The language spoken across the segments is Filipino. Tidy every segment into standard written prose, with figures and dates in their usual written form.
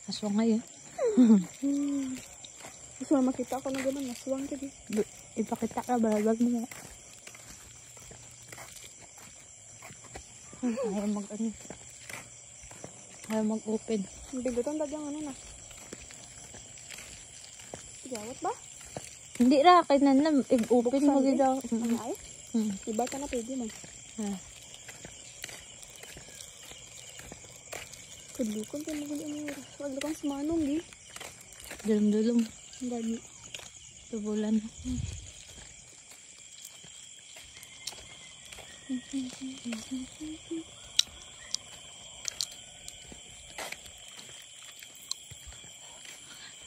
Aswang ngayon. Gusto mo makita ako na gano'n, aswang ka di. Ipakita ka, balabag mo nga. Ayaw mag-ano. Ayaw mag-open. Bigotan dad yung ano na. Gawat ba? Hindi ra, kainan open mo gida. Ano ay? Iba ka na pwede mo. Kadlukon ka mo gano'n yung oras. Wag kang sumanong di. Dulong-dulong. Gani. Tubulan.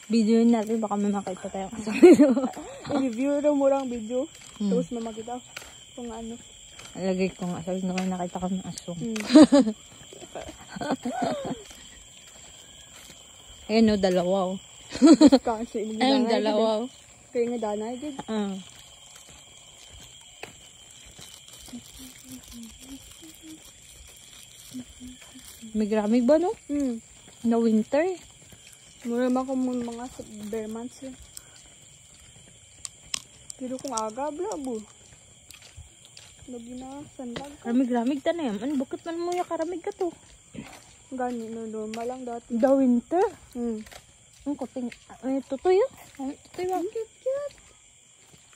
Video natin, baka may makita tayo sa video. I-review na mo lang video. Tapos mamakita kung ano. Alagay ko nga, sabi naman nakita ko ng aswang. Ayan o, dalawa o. Ayun, dalawa o. Kaya nga danay, gid. Migramig ba no? Na winter. Mura man kung mga bare months lang. Pero kung aga, blabo. Lagi na, sandag ka. Ramig-ramig ta na yan. Bakit man mo yung karamig ka to? Gani, no, normal lang dati. The winter? Hmm. Ang kuting, tutoy yun. Tutoy ba? Ang cute.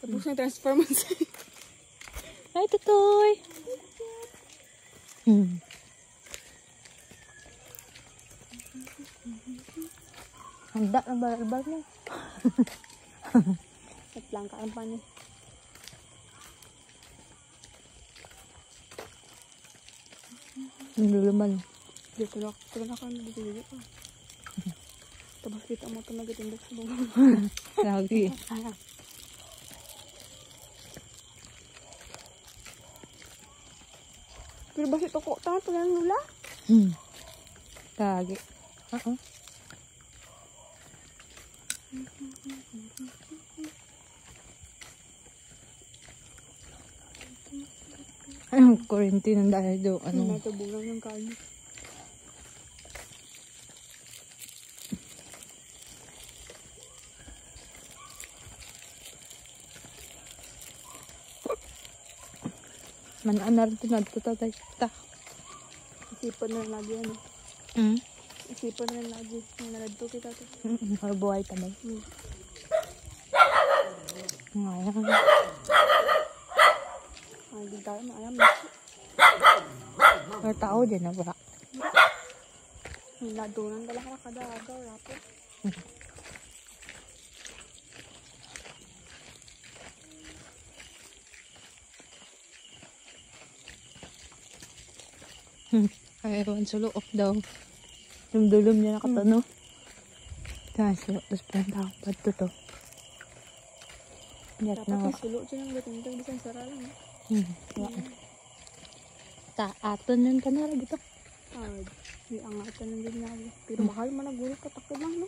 Tapos na transformance. Ay, tutoy. Handa na balbal mo. At lang ka ang panin. Niluluman. Dito na ka na dito. Tapos kita mo ito nagatindak sa bunga. Lagi. Pero ba ito ko ito na nula? Lagi. Anong quarantine dahil doon? Ano? Natabunan ng kain. Manaanar ito na ito tatay. Isipan na lagi ano. Isipan na lagi. Ang naladto kita ito. Buhay tamay. Ngayon. Ay, di tayo maayam. May tao din na ba? Nadunan ka lang kada agaw. Rapo. Ay, ewan sulo off daw. Dumdulom niya nakatano. Tapos punta ako pa to. Dapat may sulo dyan ang gatintang bisan sara lang. Aton yun ka na rin ito. Ay, di angatan lang din na. Pero mahal man ang gulong katakod lang, no?